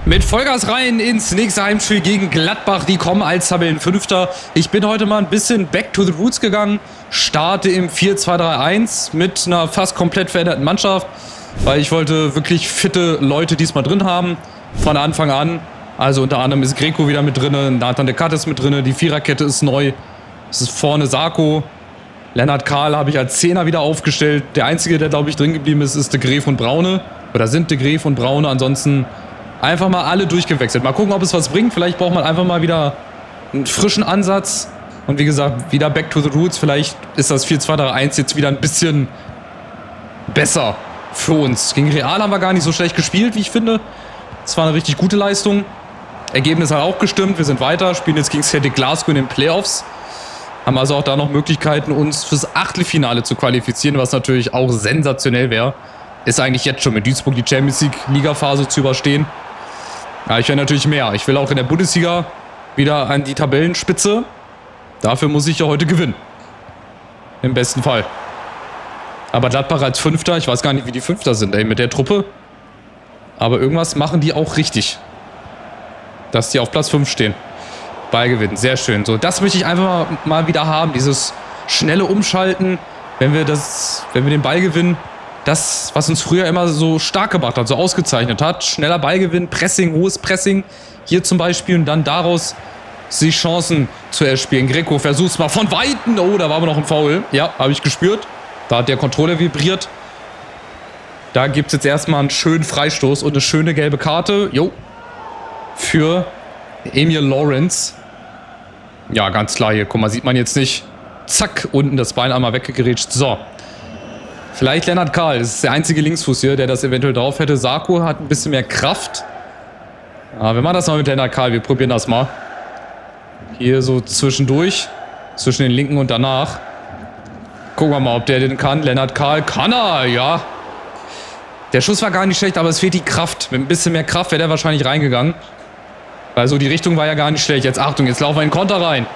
Mit Vollgas rein ins nächste Heimspiel gegen Gladbach. Die kommen als Tabellenfünfter. Ich bin heute mal ein bisschen back to the roots gegangen. Starte im 4-2-3-1 mit einer fast komplett veränderten Mannschaft. Weil ich wollte wirklich fitte Leute diesmal drin haben. Von Anfang an. Also unter anderem ist Greco wieder mit drin. Nathan de Cat ist mit drin. Die Viererkette ist neu. Es ist vorne Sarko. Lennart Kahl habe ich als Zehner wieder aufgestellt. Der einzige, der glaube ich drin geblieben ist, ist de Graef und Braune. Oder sind de Graef und Braune. Ansonsten einfach mal alle durchgewechselt. Mal gucken, ob es was bringt. Vielleicht braucht man einfach mal wieder einen frischen Ansatz. Und wie gesagt, wieder back to the roots. Vielleicht ist das 4-2-3-1 jetzt wieder ein bisschen besser für uns. Gegen Real haben wir gar nicht so schlecht gespielt, wie ich finde. Es war eine richtig gute Leistung. Ergebnis hat auch gestimmt. Wir sind weiter. Spielen jetzt gegen Celtic Glasgow in den Playoffs. Haben also auch da noch Möglichkeiten, uns fürs Achtelfinale zu qualifizieren, was natürlich auch sensationell wäre. Ist eigentlich jetzt schon mit Duisburg die Champions League Ligaphase zu überstehen. Ja, ich will natürlich mehr. Ich will auch in der Bundesliga wieder an die Tabellenspitze. Dafür muss ich ja heute gewinnen. Im besten Fall. Aber Gladbach als Fünfter, ich weiß gar nicht, wie die Fünfter sind, ey, mit der Truppe. Aber irgendwas machen die auch richtig. Dass die auf Platz 5 stehen. Ballgewinn, sehr schön. So, das möchte ich einfach mal wieder haben. Dieses schnelle Umschalten, wenn wir den Ball gewinnen. Das, was uns früher immer so stark gemacht hat, so ausgezeichnet hat. Schneller Ballgewinn, Pressing, hohes Pressing. Hier zum Beispiel und dann daraus sich Chancen zu erspielen. Greco versucht mal von Weitem. Oh, da war aber noch ein Foul. Ja, habe ich gespürt. Da hat der Controller vibriert. Da gibt es jetzt erstmal einen schönen Freistoß und eine schöne gelbe Karte. Jo. Für Emil Lawrence. Ja, ganz klar hier. Guck mal, sieht man jetzt nicht. Zack, unten das Bein einmal weggegerätscht. So. Vielleicht Lennart Kahl. Das ist der einzige Linksfuß hier, der das eventuell drauf hätte. Sarko hat ein bisschen mehr Kraft. Ja, wir machen das mal mit Lennart Kahl. Wir probieren das mal. Hier so zwischendurch. Zwischen den Linken und danach. Gucken wir mal, ob der den kann. Lennart Kahl kann er, ja. Der Schuss war gar nicht schlecht, aber es fehlt die Kraft. Mit ein bisschen mehr Kraft wäre der wahrscheinlich reingegangen. Also die Richtung war ja gar nicht schlecht. Jetzt Achtung, jetzt laufen wir in den Konter rein.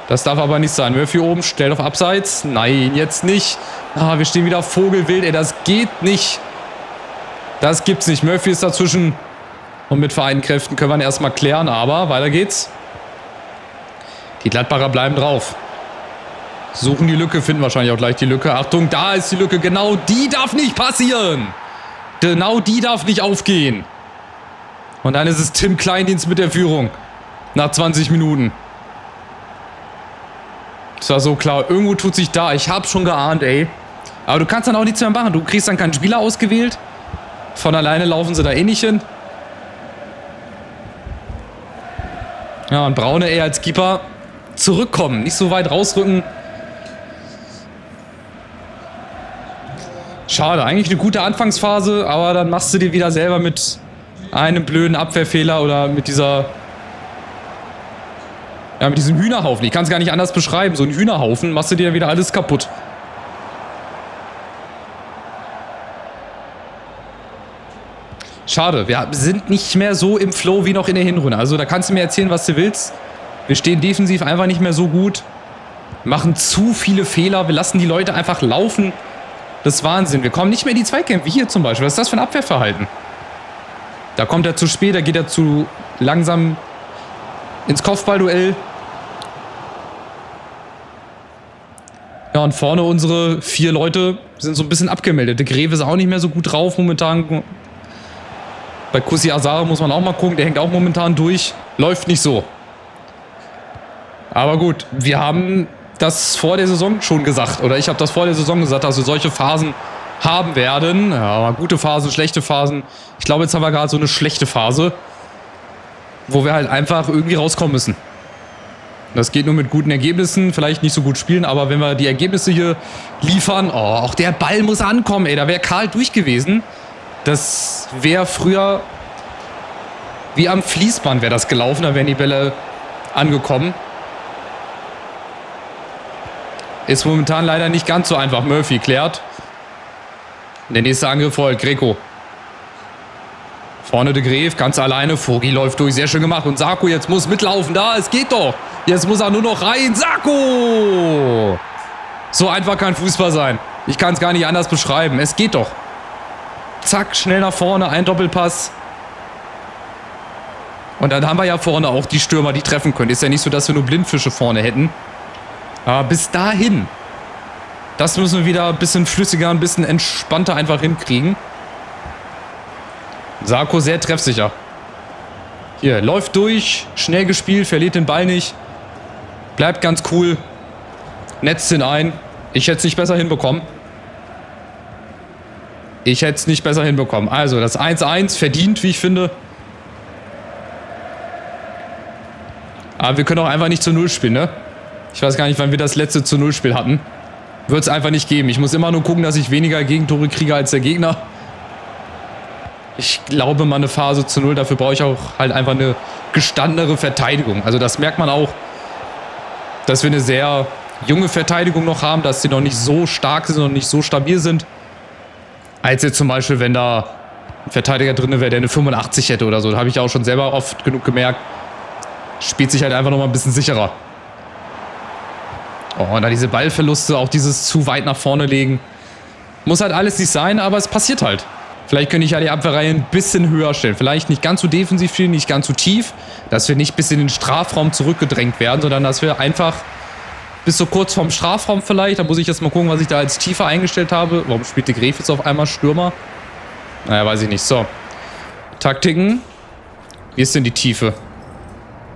Das darf aber nicht sein. Murphy oben, stellt auf Abseits. Nein, jetzt nicht. Ah, wir stehen wieder vogelwild. Ey, das geht nicht. Das gibt's nicht. Murphy ist dazwischen. Und mit vereinten Kräften können wir ihn erstmal klären. Aber weiter geht's. Die Gladbacher bleiben drauf. Suchen die Lücke, finden wahrscheinlich auch gleich die Lücke. Achtung, da ist die Lücke. Genau die darf nicht passieren. Genau die darf nicht aufgehen. Und dann ist es Tim Kleindienst mit der Führung. Nach 20 Minuten. Das war so klar. Irgendwo tut sich da. Ich hab's schon geahnt, ey. Aber du kannst dann auch nichts mehr machen. Du kriegst dann keinen Spieler ausgewählt. Von alleine laufen sie da eh nicht hin. Ja, und Braune eher als Keeper zurückkommen. Nicht so weit rausrücken. Schade. Eigentlich eine gute Anfangsphase. Aber dann machst du dir wieder selber mit einem blöden Abwehrfehler oder mit dieser... Ja, mit diesem Hühnerhaufen. Ich kann es gar nicht anders beschreiben. So ein Hühnerhaufen machst du dir wieder alles kaputt. Schade. Wir sind nicht mehr so im Flow wie noch in der Hinrunde. Also da kannst du mir erzählen, was du willst. Wir stehen defensiv einfach nicht mehr so gut. Machen zu viele Fehler. Wir lassen die Leute einfach laufen. Das ist Wahnsinn. Wir kommen nicht mehr in die Zweikämpfe. Hier zum Beispiel. Was ist das für ein Abwehrverhalten? Da kommt er zu spät. Da geht er zu langsam ins Kopfballduell. Ja, und vorne unsere 4 Leute sind so ein bisschen abgemeldet. De Graef ist auch nicht mehr so gut drauf momentan. Bei Kusi Azar muss man auch mal gucken. Der hängt auch momentan durch. Läuft nicht so. Aber gut, wir haben das vor der Saison schon gesagt. Oder ich habe das vor der Saison gesagt, dass wir solche Phasen haben werden. Ja, gute Phasen, schlechte Phasen. Ich glaube, jetzt haben wir gerade so eine schlechte Phase, wo wir halt einfach irgendwie rauskommen müssen. Das geht nur mit guten Ergebnissen, vielleicht nicht so gut spielen, aber wenn wir die Ergebnisse hier liefern, oh, auch der Ball muss ankommen, ey, da wäre Karl durch gewesen. Das wäre früher wie am Fließband wäre das gelaufen, da wären die Bälle angekommen. Ist momentan leider nicht ganz so einfach. Murphy klärt. Der nächste Angriff folgt, Greco. Vorne de Graef, ganz alleine. Vogi läuft durch, sehr schön gemacht. Und Sarko jetzt muss mitlaufen. Da, es geht doch. Jetzt muss er nur noch rein. Sarko! So einfach kann Fußball sein. Ich kann es gar nicht anders beschreiben. Es geht doch. Zack, schnell nach vorne, ein Doppelpass. Und dann haben wir ja vorne auch die Stürmer, die treffen können. Ist ja nicht so, dass wir nur Blindfische vorne hätten. Aber bis dahin, das müssen wir wieder ein bisschen flüssiger, ein bisschen entspannter einfach hinkriegen. Sarko sehr treffsicher. Hier, läuft durch, schnell gespielt, verliert den Ball nicht. Bleibt ganz cool. Netzt ihn ein. Ich hätte es nicht besser hinbekommen. Also, das 1-1 verdient, wie ich finde. Aber wir können auch einfach nicht zu 0 spielen, ne? Ich weiß gar nicht, wann wir das letzte zu 0 Spiel hatten. Wird es einfach nicht geben. Ich muss immer nur gucken, dass ich weniger Gegentore kriege als der Gegner. Ich glaube mal eine Phase zu 0. Dafür brauche ich auch halt einfach eine gestandenere Verteidigung. Also das merkt man auch, dass wir eine sehr junge Verteidigung noch haben, dass sie noch nicht so stark sind und nicht so stabil sind. Als jetzt zum Beispiel, wenn da ein Verteidiger drin wäre, der eine 85 hätte oder so. Da habe ich auch schon selber oft genug gemerkt. Spielt sich halt einfach noch mal ein bisschen sicherer. Oh, und da diese Ballverluste, auch dieses zu weit nach vorne legen. Muss halt alles nicht sein, aber es passiert halt. Vielleicht könnte ich ja die Abwehrreihe ein bisschen höher stellen. Vielleicht nicht ganz so defensiv stehen, nicht ganz so tief. Dass wir nicht bis in den Strafraum zurückgedrängt werden, sondern dass wir einfach bis so kurz vorm Strafraum vielleicht. Da muss ich jetzt mal gucken, was ich da als tiefer eingestellt habe. Warum spielt der Gräf jetzt auf einmal Stürmer? Naja, weiß ich nicht. So. Taktiken. Wie ist denn die Tiefe?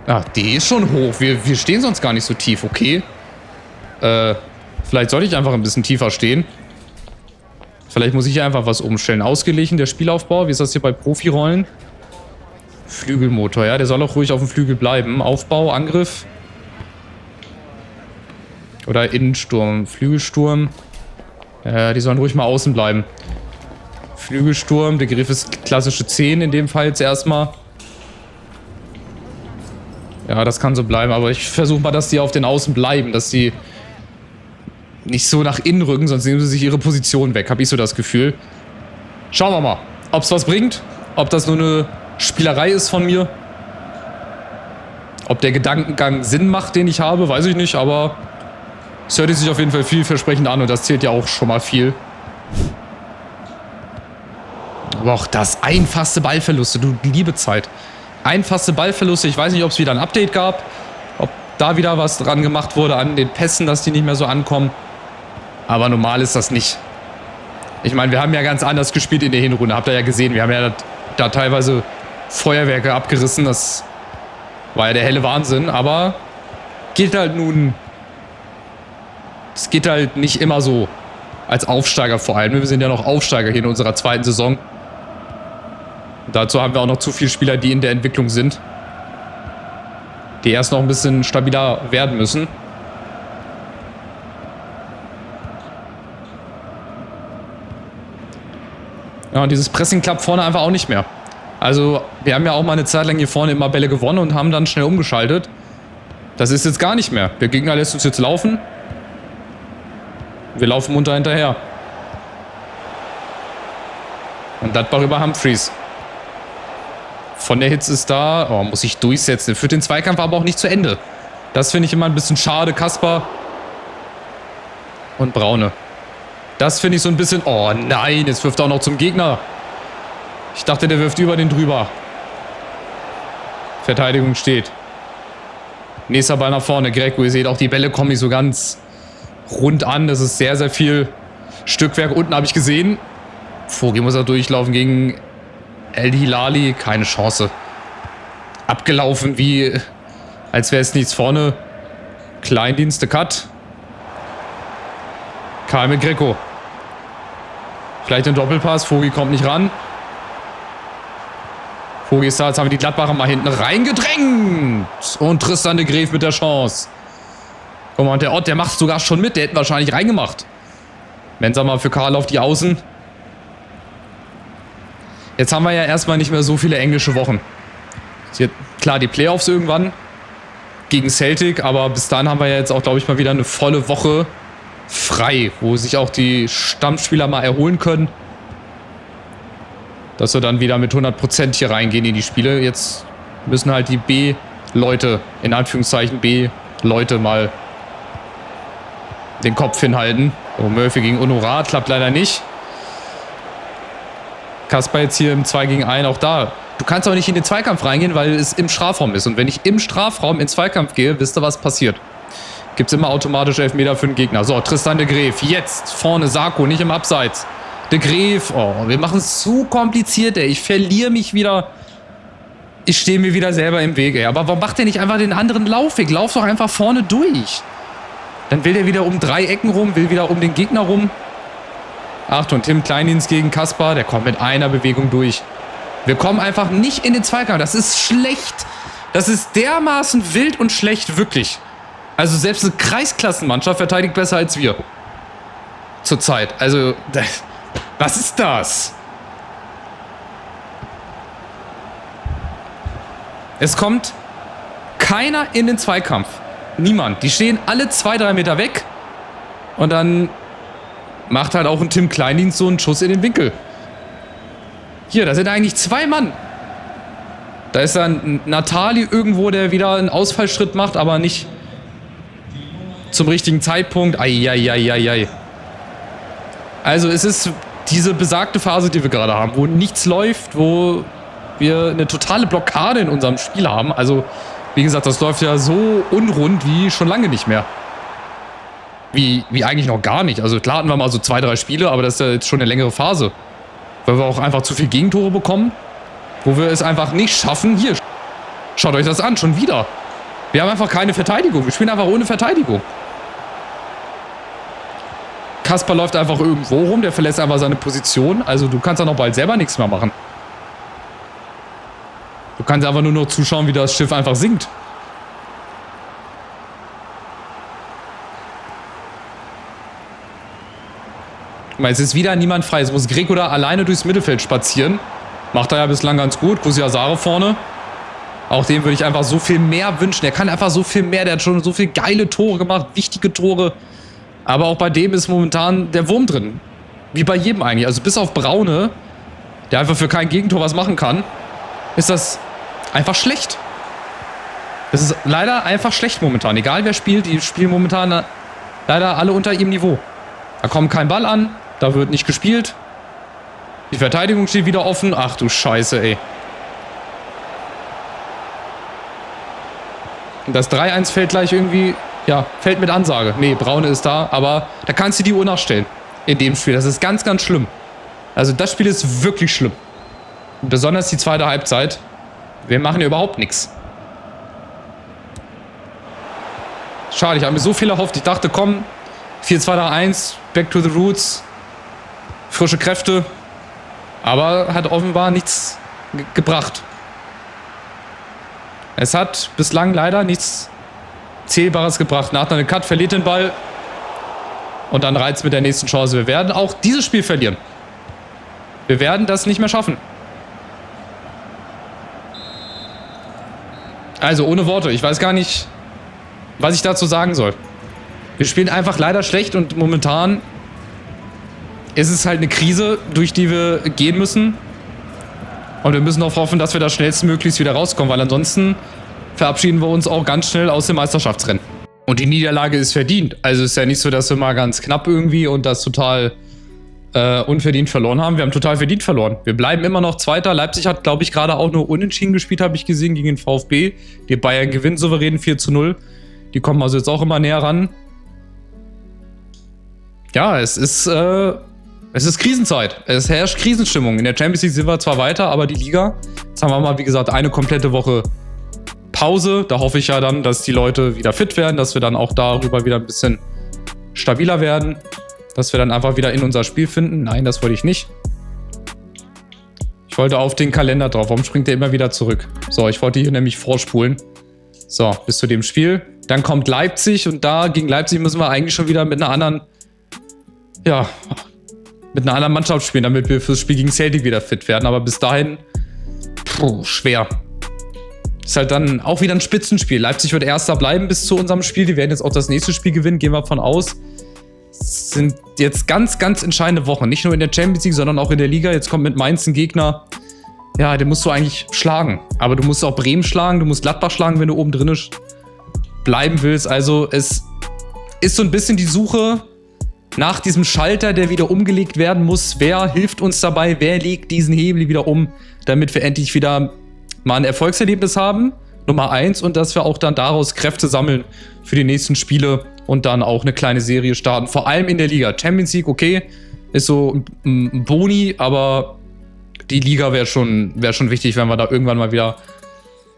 Ah, die ist schon hoch. Wir stehen sonst gar nicht so tief. Okay. Vielleicht sollte ich einfach ein bisschen tiefer stehen. Vielleicht muss ich einfach was umstellen. Ausgeglichen, der Spielaufbau. Wie ist das hier bei Profirollen? Flügelmotor, ja. Der soll auch ruhig auf dem Flügel bleiben. Aufbau, Angriff. Oder Innensturm. Flügelsturm. Ja, die sollen ruhig mal außen bleiben. Flügelsturm. Der Griff ist klassische 10 in dem Fall jetzt erstmal. Ja, das kann so bleiben. Aber ich versuche mal, dass die auf den Außen bleiben. Dass die nicht so nach innen rücken, sonst nehmen sie sich ihre Position weg. Habe ich so das Gefühl. Schauen wir mal, ob es was bringt. Ob das nur eine Spielerei ist von mir. Ob der Gedankengang Sinn macht, den ich habe, weiß ich nicht. Aber es hört sich auf jeden Fall vielversprechend an. Und das zählt ja auch schon mal viel. Aber auch das einfachste Ballverluste. Du liebe Zeit. Einfachste Ballverluste. Ich weiß nicht, ob es wieder ein Update gab. Ob da wieder was dran gemacht wurde an den Pässen, dass die nicht mehr so ankommen. Aber normal ist das nicht. Ich meine, wir haben ja ganz anders gespielt in der Hinrunde. Habt ihr ja gesehen. Wir haben ja da teilweise Feuerwerke abgerissen. Das war ja der helle Wahnsinn. Aber geht halt nun... Es geht halt nicht immer so. Als Aufsteiger vor allem. Wir sind ja noch Aufsteiger hier in unserer zweiten Saison. Und dazu haben wir auch noch zu viele Spieler, die in der Entwicklung sind. Die erst noch ein bisschen stabiler werden müssen. Ja, und dieses Pressing klappt vorne einfach auch nicht mehr. Also, wir haben ja auch mal eine Zeit lang hier vorne immer Bälle gewonnen und haben dann schnell umgeschaltet. Das ist jetzt gar nicht mehr. Der Gegner lässt uns jetzt laufen. Wir laufen munter hinterher. Und das war über Humphreys. Von der Hitze ist da. Oh, muss ich durchsetzen. Führt den Zweikampf aber auch nicht zu Ende. Das finde ich immer ein bisschen schade. Kasper und Braune. Das finde ich so ein bisschen... Oh nein, jetzt wirft er auch noch zum Gegner. Ich dachte, der wirft über den drüber. Verteidigung steht. Nächster Ball nach vorne. Greco, ihr seht auch, die Bälle kommen nicht so ganz rund an. Das ist sehr, sehr viel Stückwerk. Unten habe ich gesehen. Vogel muss er durchlaufen gegen El Hilali. Keine Chance. Abgelaufen wie... Als wäre es nichts vorne. Kleindienste, Cut. Karl mit Greco. Vielleicht ein Doppelpass. Vogel kommt nicht ran. Vogel ist da. Jetzt haben wir die Gladbacher mal hinten reingedrängt. Und Tristan de Graef mit der Chance. Guck mal, und der Ott, der macht sogar schon mit. Der hätte wahrscheinlich reingemacht. Mensah mal für Karl auf die Außen. Jetzt haben wir ja erstmal nicht mehr so viele englische Wochen. Klar, die Playoffs irgendwann gegen Celtic, aber bis dahin haben wir ja jetzt auch, glaube ich, mal wieder eine volle Woche frei, wo sich auch die Stammspieler mal erholen können. Dass wir dann wieder mit 100% hier reingehen in die Spiele. Jetzt müssen halt die B-Leute, in Anführungszeichen B-Leute, mal den Kopf hinhalten. Oh, Murphy gegen Honorat, klappt leider nicht. Kasper jetzt hier im 2 gegen 1, auch da du kannst auch nicht in den Zweikampf reingehen, weil es im Strafraum ist. Und wenn ich im Strafraum in Zweikampf gehe, wisst ihr, was passiert. Gibt's immer automatisch Elfmeter für den Gegner. So, Tristan de Graef. Jetzt vorne Sarko, nicht im Abseits. De Graef. Oh, wir machen es zu kompliziert, ey. Ich verliere mich wieder. Ich stehe mir wieder selber im Weg, ey. Aber warum macht der nicht einfach den anderen Laufweg? Lauf doch einfach vorne durch. Dann will der wieder um 3 Ecken rum, will wieder um den Gegner rum. Achtung, Tim Kleindienst gegen Kaspar. Der kommt mit einer Bewegung durch. Wir kommen einfach nicht in den Zweikampf. Das ist schlecht. Das ist dermaßen wild und schlecht, wirklich. Also selbst eine Kreisklassenmannschaft verteidigt besser als wir. Zurzeit. Also, was ist das? Es kommt keiner in den Zweikampf. Niemand. Die stehen alle 2-3 Meter weg. Und dann macht halt auch ein Tim Kleindienst so einen Schuss in den Winkel. Hier, da sind eigentlich 2 Mann. Da ist dann Natali irgendwo, der wieder einen Ausfallschritt macht, aber nicht zum richtigen Zeitpunkt. Eieieiei. Also es ist diese besagte Phase, die wir gerade haben, wo nichts läuft, wo wir eine totale Blockade in unserem Spiel haben. Also, wie gesagt, das läuft ja so unrund wie schon lange nicht mehr. Wie eigentlich noch gar nicht. Also klar hatten wir mal so 2-3 Spiele, aber das ist ja jetzt schon eine längere Phase. Weil wir auch einfach zu viel Gegentore bekommen, wo wir es einfach nicht schaffen. Hier, schaut euch das an, schon wieder. Wir haben einfach keine Verteidigung. Wir spielen einfach ohne Verteidigung. Kaspar läuft einfach irgendwo rum, der verlässt einfach seine Position. Also du kannst ja noch bald selber nichts mehr machen. Du kannst einfach nur noch zuschauen, wie das Schiff einfach sinkt. Guck mal, jetzt ist wieder niemand frei. Jetzt muss Grego da alleine durchs Mittelfeld spazieren. Macht er ja bislang ganz gut. Kusiasare vorne. Auch dem würde ich einfach so viel mehr wünschen. Er kann einfach so viel mehr. Der hat schon so viele geile Tore gemacht. Wichtige Tore. Aber auch bei dem ist momentan der Wurm drin. Wie bei jedem eigentlich. Also bis auf Braune, der einfach für kein Gegentor was machen kann, ist das einfach schlecht. Das ist leider einfach schlecht momentan. Egal wer spielt, die spielen momentan leider alle unter ihrem Niveau. Da kommt kein Ball an, da wird nicht gespielt. Die Verteidigung steht wieder offen. Ach du Scheiße, ey. Und das 3-1 fällt gleich irgendwie, ja, fällt mit Ansage. Nee, Braune ist da, aber da kannst du die Uhr nachstellen. In dem Spiel. Das ist ganz, ganz schlimm. Also das Spiel ist wirklich schlimm. Und besonders die zweite Halbzeit. Wir machen hier überhaupt nichts. Schade, ich habe mir so viel erhofft. Ich dachte, komm, 4-2-3-1, back to the roots. Frische Kräfte. Aber hat offenbar nichts gebracht. Es hat bislang leider nichts Zählbares gebracht. Nach einem Cut verliert den Ball. Und dann reizt mit der nächsten Chance. Wir werden auch dieses Spiel verlieren. Wir werden das nicht mehr schaffen. Also ohne Worte. Ich weiß gar nicht, was ich dazu sagen soll. Wir spielen einfach leider schlecht und momentan ist es halt eine Krise, durch die wir gehen müssen. Und wir müssen darauf hoffen, dass wir da schnellstmöglichst wieder rauskommen, weil ansonsten verabschieden wir uns auch ganz schnell aus dem Meisterschaftsrennen. Und die Niederlage ist verdient. Also ist ja nicht so, dass wir mal ganz knapp irgendwie und das total unverdient verloren haben. Wir haben total verdient verloren. Wir bleiben immer noch Zweiter. Leipzig hat, glaube ich, gerade auch nur unentschieden gespielt, habe ich gesehen, gegen den VfB. Die Bayern gewinnen souverän 4-0. Die kommen also jetzt auch immer näher ran. Ja, es ist Krisenzeit. Es herrscht Krisenstimmung. In der Champions League sind wir zwar weiter, aber die Liga, jetzt haben wir mal, wie gesagt, eine komplette Woche Pause. Da hoffe ich ja dann, dass die Leute wieder fit werden, dass wir dann auch darüber wieder ein bisschen stabiler werden. Dass wir dann einfach wieder in unser Spiel finden. Nein, das wollte ich nicht. Ich wollte auf den Kalender drauf. Warum springt der immer wieder zurück? So, ich wollte hier nämlich vorspulen. So, bis zu dem Spiel. Dann kommt Leipzig und da gegen Leipzig müssen wir eigentlich schon wieder mit einer anderen, ja, mit einer anderen Mannschaft spielen, damit wir fürs Spiel gegen Celtic wieder fit werden. Aber bis dahin, schwer. Ist halt dann auch wieder ein Spitzenspiel. Leipzig wird Erster bleiben bis zu unserem Spiel. Die werden jetzt auch das nächste Spiel gewinnen, gehen wir davon aus. Es sind jetzt ganz, ganz entscheidende Wochen. Nicht nur in der Champions League, sondern auch in der Liga. Jetzt kommt mit Mainz ein Gegner. Ja, den musst du eigentlich schlagen. Aber du musst auch Bremen schlagen, du musst Gladbach schlagen, wenn du oben drin bleiben willst. Also es ist so ein bisschen die Suche nach diesem Schalter, der wieder umgelegt werden muss, wer hilft uns dabei, wer legt diesen Hebel wieder um, damit wir endlich wieder mal ein Erfolgserlebnis haben, Nummer 1, und dass wir auch dann daraus Kräfte sammeln für die nächsten Spiele und dann auch eine kleine Serie starten, vor allem in der Liga. Champions League, okay, ist so ein Boni, aber die Liga wäre schon wichtig, wenn wir da irgendwann mal wieder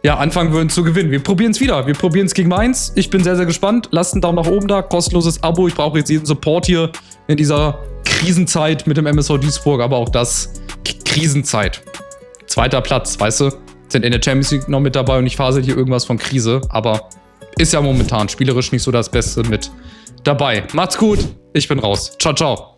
anfangen würden zu gewinnen. Wir probieren es wieder. Wir probieren es gegen Mainz. Ich bin sehr, sehr gespannt. Lasst einen Daumen nach oben da. Kostenloses Abo. Ich brauche jetzt jeden Support hier in dieser Krisenzeit mit dem MSV Duisburg. Aber auch das Krisenzeit. 2. Platz, weißt du? Sind in der Champions League noch mit dabei und ich fasel hier irgendwas von Krise. Aber ist ja momentan spielerisch nicht so das Beste mit dabei. Macht's gut. Ich bin raus. Ciao, ciao.